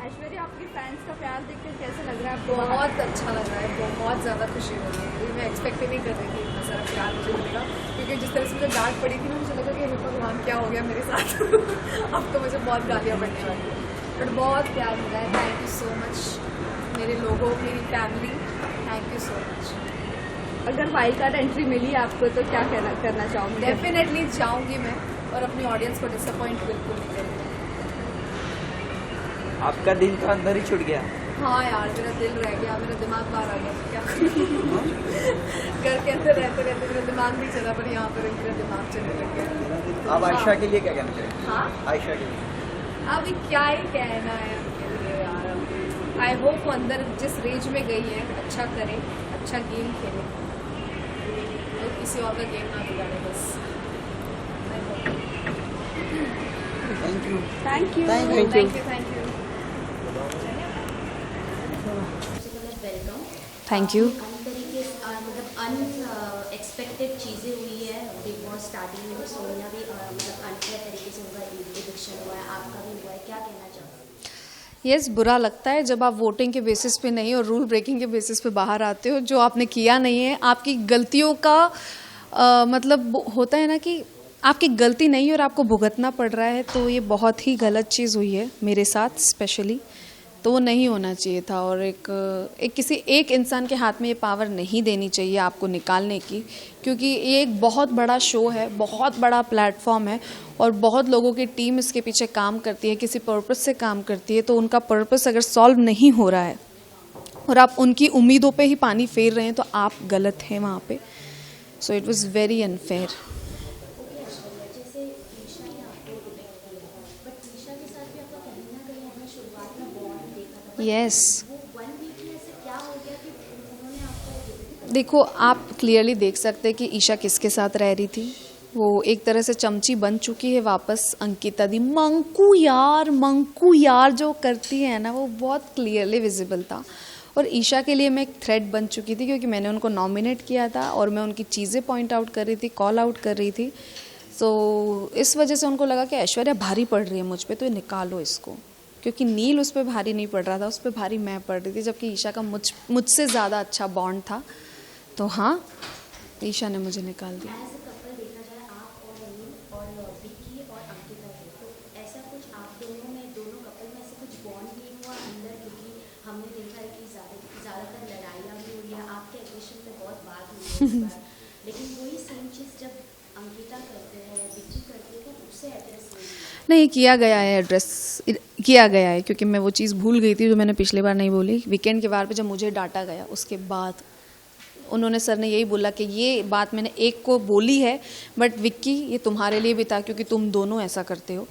ऐश्वर्या, आपके फैंस का प्यार देखकर कैसे लग रहा है आपको? बहुत अच्छा लग रहा है, बहुत ज़्यादा खुशी हो रही है। मैं एक्सपेक्ट ही नहीं कर रही थी इतना सारा प्यार मुझे मिलेगा, क्योंकि जिस तरह से मुझे डांट पड़ी थी ना, मुझे लगा कि हे भगवान क्या हो गया मेरे साथ। अब तो मुझे बहुत गालियाँ पड़ने वाली है, बट बहुत प्यार मिला है। थैंक यू सो मच मेरे लोगों, मेरी family, thank you so much. अगर वाइल्ड कार्ड एंट्री मिली आपको तो क्या करना चाहूँगी? डेफिनेटली जाऊँगी मैं, और अपनी ऑडियंस को डिसअपॉइंट बिल्कुल नहीं करूँगी। आपका दिल तो अंदर ही छूट गया। हाँ यार, मेरा दिल रह गया, मेरा दिमाग बाहर आ गया, तो क्या करूं? घर के अंदर रहते रहते मेरा दिमाग नहीं चला, पर यहाँ पर मेरा दिमाग चलने लग गया। आप आयशा के लिए क्या कहना चाहिए? हाँ, आयशा के लिए अभी क्या ही कहना है उनके लिए यार। आई होप वो अंदर जिस रेंज में गई है अच्छा करे, अच्छा गेम खेले, तो किसी और का गेम ना बिगाड़े बस। Thank you. Thank you. Thank you, thank you. Welcome. Thank you. तरीके मतलब अनएक्सपेक्टेड चीज़ें हुई है बिग बॉस स्टार्टिंग में। सोनिया भी मतलब अनफेयर तरीके से उनका इविक्शन हुआ है, आपका भी हुआ है, क्या कहना चाहोगे? यस, बुरा लगता है जब आप वोटिंग के बेसिस पे नहीं और रूल ब्रेकिंग के बेसिस पे बाहर आते हो। जो आपने किया नहीं है, आपकी गलतियों का मतलब होता है ना कि आपकी गलती नहीं है और आपको भुगतना पड़ रहा है, तो ये बहुत ही गलत चीज़ हुई है मेरे साथ स्पेशली। तो वो नहीं होना चाहिए था, और एक किसी एक इंसान के हाथ में ये पावर नहीं देनी चाहिए आपको निकालने की, क्योंकि ये एक बहुत बड़ा शो है, बहुत बड़ा प्लेटफॉर्म है, और बहुत लोगों की टीम इसके पीछे काम करती है, किसी पर्पस से काम करती है। तो उनका पर्पस अगर सॉल्व नहीं हो रहा है और आप उनकी उम्मीदों पे ही पानी फेर रहे हैं, तो आप गलत हैं वहाँ पे। So it was very unfair. जैसे ईशा ने आपको रिजेक्ट किया, बट ईशा के साथ भी आपका कहीं ना कहीं आपने शुरुआत में बॉन्ड देखा था। यस, वो 1 वीक में ऐसे क्या हो गया कि उन्होंने आपको? देखो, आप क्लियरली देख सकते हैं कि ईशा किसके साथ रह रही थी। वो एक तरह से चमची बन चुकी है वापस अंकिता दी। मंकू यार जो करती है ना, वो बहुत क्लियरली विजिबल था। और ईशा के लिए मैं एक थ्रेट बन चुकी थी, क्योंकि मैंने उनको नॉमिनेट किया था और मैं उनकी चीज़ें पॉइंट आउट कर रही थी, कॉल आउट कर रही थी। तो इस वजह से उनको लगा कि ऐश्वर्या भारी पड़ रही है मुझ पे, तो ये निकालो इसको। क्योंकि नील उस पर भारी नहीं पड़ रहा था, उस पर भारी मैं पड़ रही थी, जबकि ईशा का मुझसे ज़्यादा अच्छा बॉन्ड था। तो हाँ, ईशा ने मुझे निकाल दिया। एज अ कपल देखा जाए, आप और नील और विक्की और अंकिता थे, तो ऐसा कुछ आप दोनों में, दोनों कपल में ऐसे कुछ बॉन्ड नहीं हुआ अंदर? क्योंकि हमने देखा है कि ज़्यादातर लड़ाइयाँ भी हुई है, आपके एग्रेशन पे बहुत बात हुई है इस बार, लेकिन वही सेम चीज़ जब अंकिता करते हैं, विक्की करती है, तो उससे एड्रेस नहीं किया गया है, एड्रेस किया गया है, क्योंकि मैं वो चीज़ भूल गई थी जो मैंने पिछली बार नहीं बोली। वीकेंड के बार पे जब मुझे डांटा गया, उसके बाद उन्होंने, सर ने यही बोला कि ये बात मैंने एक को बोली है, बट विक्की ये तुम्हारे लिए भी था, क्योंकि तुम दोनों ऐसा करते हो।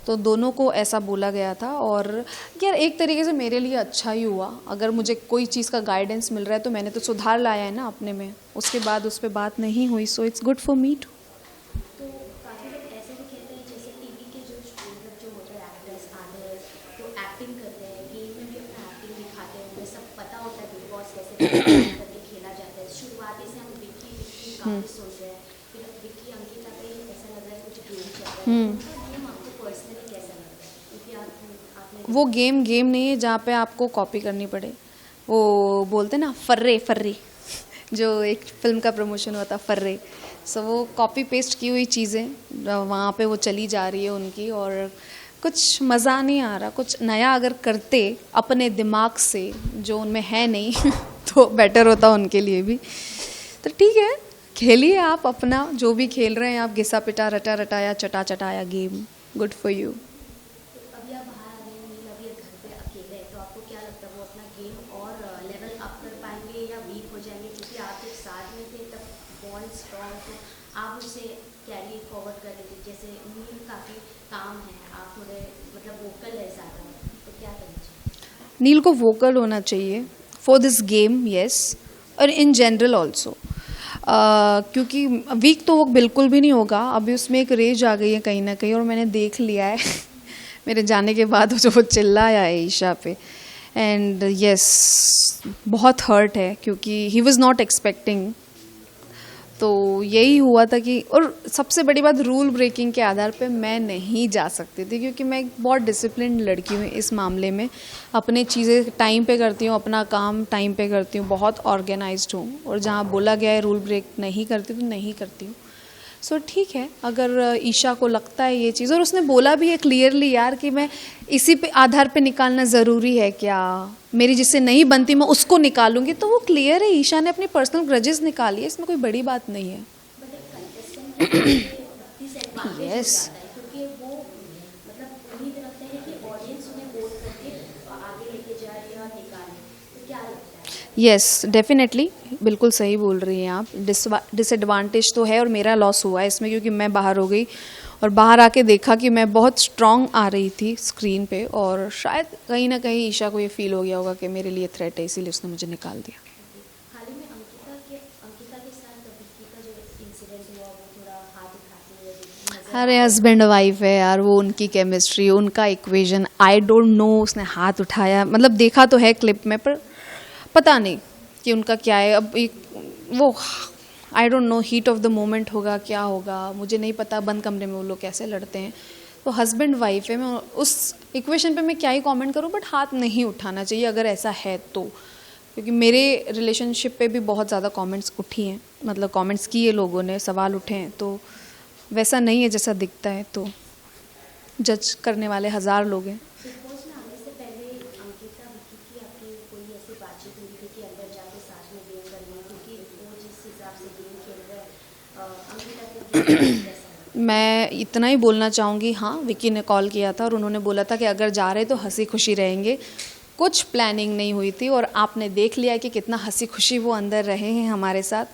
तो दोनों को ऐसा बोला गया था। और यार, एक तरीके से मेरे लिए अच्छा ही हुआ। अगर मुझे कोई चीज़ का गाइडेंस मिल रहा है, तो मैंने तो सुधार लाया है ना अपने में। उसके बाद उस पर बात नहीं हुई, so it's good for me too. तो काफ़ी लोग ऐसे भी कहते हैं, जैसे टीवी के जो मतलब जो होते हैं एक्टर्स आते हैं तो एक्टिंग करते हैं, गेम में भी अपना एक्टिंग दिखाते हैं, उन्हें सब पता होता है बिग बॉस कैसे करके खेला जाता है। शुरुआती से हम विक्की काफ़ी सुन रहे हैं, फिर विक्की अंकिता पे ऐसा लग रहा है कुछ गेम चल रहा है। उनका गेम आपको पर्सनली कैसा लगता है? क्योंकि आपने वो गेम नहीं है जहाँ पे आपको कॉपी करनी पड़े। वो बोलते ना फर्रे जो एक फिल्म का प्रमोशन हुआ था, फर्रे। सो वो कॉपी पेस्ट की हुई चीज़ें वहाँ पे वो चली जा रही है उनकी, और कुछ मज़ा नहीं आ रहा। कुछ नया अगर करते अपने दिमाग से, जो उनमें है नहीं तो बेटर होता उनके लिए भी। तो ठीक है, खेलिए आप अपना जो भी खेल रहे हैं आप, घिसा पिटा रटा रटाया चटा चटाया गेम, गुड फॉर यू। अभी आप बाहर आ गए हैं, नील अभी घर पे अकेले हैं, तो आपको क्या लगता है वो अपना गेम और लेवल अप कर पाएंगे या वीक हो जाएंगे? क्योंकि आप जब साथ में थे तब बॉन्ड स्ट्रॉन्ग, तो आप उसे कैरी फॉरवर्ड कर रहे थे। जैसे नील काफ़ी काम है, आप थोड़े मतलब वोकल है ज़्यादा, तो क्या करना चाहिए? नील को वोकल होना चाहिए फॉर दिस गेम, यस, और इन जनरल ऑल्सो। क्योंकि वीक तो वो बिल्कुल भी नहीं होगा। अभी उसमें एक रेज आ गई है कहीं ना कहीं, और मैंने देख लिया है मेरे जाने के बाद जो वो चिल्लाया है ईशा पे। एंड यस, बहुत हर्ट है, क्योंकि ही वॉज नॉट एक्सपेक्टिंग तो यही हुआ था कि, और सबसे बड़ी बात रूल ब्रेकिंग के आधार पे मैं नहीं जा सकती थी, क्योंकि मैं एक बहुत डिसिप्लिन लड़की हूँ इस मामले में। अपने चीज़ें टाइम पे करती हूँ, अपना काम टाइम पे करती हूँ, बहुत ऑर्गेनाइज्ड हूँ, और जहाँ बोला गया है रूल ब्रेक नहीं करती तो नहीं करती हूँ। सो ठीक है, अगर ईशा को लगता है ये चीज़, और उसने बोला भी है क्लियरली यार कि मैं इसी पे आधार पे निकालना ज़रूरी है क्या, मेरी जिससे नहीं बनती मैं उसको निकालूंगी, तो वो क्लियर है, ईशा ने अपनी पर्सनल ग्रजेस निकाली है, इसमें कोई बड़ी बात नहीं है। यस, क्योंकि वो मतलब उम्मीद रखते हैं कि ऑडियंस उन्हें वोट करके आगे लेके जाए या निकाले, तो क्या लगता है? यस डेफिनेटली, बिल्कुल सही बोल रही हैं आप। डिसएडवांटेज तो है, और मेरा लॉस हुआ है इसमें, क्योंकि मैं बाहर हो गई और बाहर आके देखा कि मैं बहुत स्ट्रांग आ रही थी स्क्रीन पे, और शायद कहीं ना कहीं ईशा को ये फील हो गया होगा कि मेरे लिए थ्रेट है, इसीलिए उसने मुझे निकाल दिया। हाल ही में अंकिता के साथ विक्की का जो इंसिडेंट हुआ, वो थोड़ा हाथ उठाते हुए नजर अरे हस्बैंड वाइफ है यार, वो उनकी केमिस्ट्री, उनका इक्वेशन, आई डोंट नो उसने हाथ उठाया, मतलब देखा तो है क्लिप में, पर पता नहीं कि उनका क्या है। अब एक वो I don't know, heat of the moment होगा, क्या होगा मुझे नहीं पता, बंद कमरे में वो लोग कैसे लड़ते हैं। तो हस्बैंड वाइफ है, मैं उस इक्वेशन पे मैं क्या ही कमेंट करूं, बट हाथ नहीं उठाना चाहिए अगर ऐसा है तो, क्योंकि मेरे रिलेशनशिप पे भी बहुत ज़्यादा कमेंट्स उठी हैं, मतलब कमेंट्स किए लोगों ने, सवाल उठे हैं, तो वैसा नहीं है जैसा दिखता है, तो जज करने वाले 1000 लोग हैं। बिग बॉस में आने से पहले अंकिता विक्की की आपकी कोई ऐसी बातचीत हुई थी कि अंदर जाके साथ में गेम करनी है, क्योंकि वो जिस हिसाब से गेम खेल रहे हैं अंकिता को गेम कैसा लगा? मैं इतना ही बोलना चाहूँगी, हाँ विक्की ने कॉल किया था और उन्होंने बोला था कि अगर जा रहे तो हंसी खुशी रहेंगे, कुछ प्लानिंग नहीं हुई थी, और आपने देख लिया कि कितना हंसी खुशी वो अंदर रहे हैं हमारे साथ।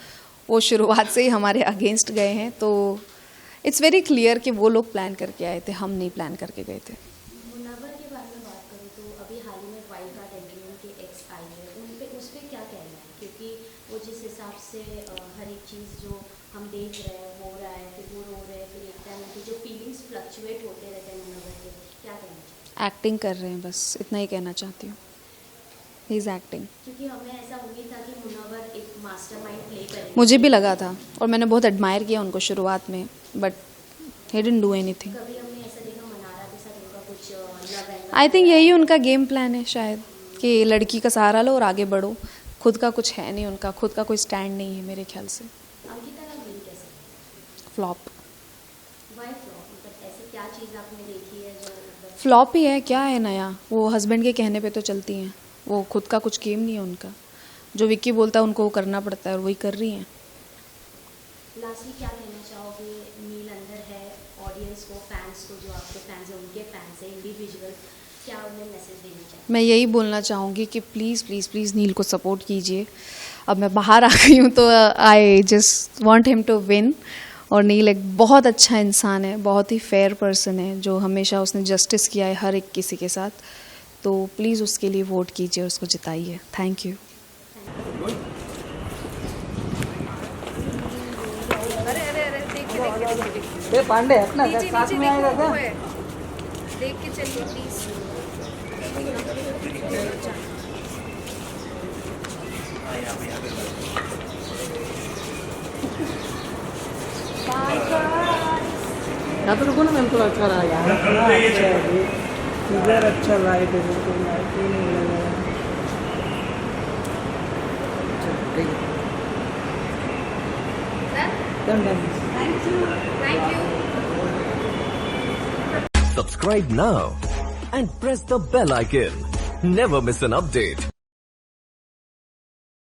वो शुरुआत से ही हमारे अगेंस्ट गए हैं, तो इट्स वेरी क्लियर कि वो लोग प्लान करके आए थे, हम नहीं प्लान करके गए थे। मुनव्वर के बारे में बात करूँ तो अभी हाल ही में वाइल्ड कार्ड एंट्री उनके एक्स आई है, उस पर क्या कहना है? क्योंकि वो जिस हिसाब से हर एक चीज़ जो हम देख रहे हैं हो रहा है, फिर वो रो रहे हैं, फिर एक टाइम उनकी जो फीलिंग्स फ्लक्चुएट होते रहते हैं मुनव्वर के, क्या कहना चाहिए? एक्टिंग कर रहे हैं, बस इतना ही कहना चाहती हूँ, ही इज़ एक्टिंग। क्योंकि हमें ऐसा उम्मीद था कि मुनव्वर एक मास्टरमाइंड प्ले करेंगे। मुझे भी लगा था, और मैंने बहुत एडमायर किया उनको शुरुआत में, but he didn't do anything. कभी हमने ऐसा देखा मनारा के साथ उनका कुछ लव एंगल? आई थिंक यही उनका गेम प्लान है शायद, कि लड़की का सहारा लो और आगे बढ़ो, खुद का कुछ है नहीं, उनका खुद का कोई स्टैंड नहीं है मेरे ख्याल से। अंकिता का गेम कैसे? फ्लॉप। Why flop? मतलब ऐसे क्या चीज़ आपने देखी है जो मतलब फ्लॉप ही है, क्या है नया, वो हस्बैंड के कहने पे तो चलती हैं, वो खुद का कुछ गेम नहीं है उनका, जो विक्की बोलता है उनको वो करना पड़ता है, और वही कर रही हैं। लास्टली क्या कहना चाहोगे? नील अंदर है, ऑडियंस को, फैंस को, जो आपके फैंस हैं उनके फैंस हैं इंडिविजुअल, क्या उन्हें मैसेज देना चाहिए? मैं यही बोलना चाहूँगी कि प्लीज़ प्लीज़ प्लीज़ नील को सपोर्ट कीजिए। अब मैं बाहर आ गई हूँ तो I just want him to win, और नील एक बहुत अच्छा इंसान है, बहुत ही फेयर पर्सन है, जो हमेशा उसने जस्टिस किया है हर एक किसी के साथ, तो प्लीज़ उसके लिए वोट कीजिए, उसको जिताइए। Thank you. अरे अरे अरे देखिए ये पांडे अपना नीचे साथ नीचे में आएगा देखो, वो क्या? है, देख के चलिए प्लीज। यहाँ तो रुको ना मैम, थोड़ा अच्छा रहा यार, अच्छा है इधर, अच्छा लाइट है, कोई लाइट ही नहीं लगा। Done done. Thank you. Subscribe now and press the bell icon. Never miss an update.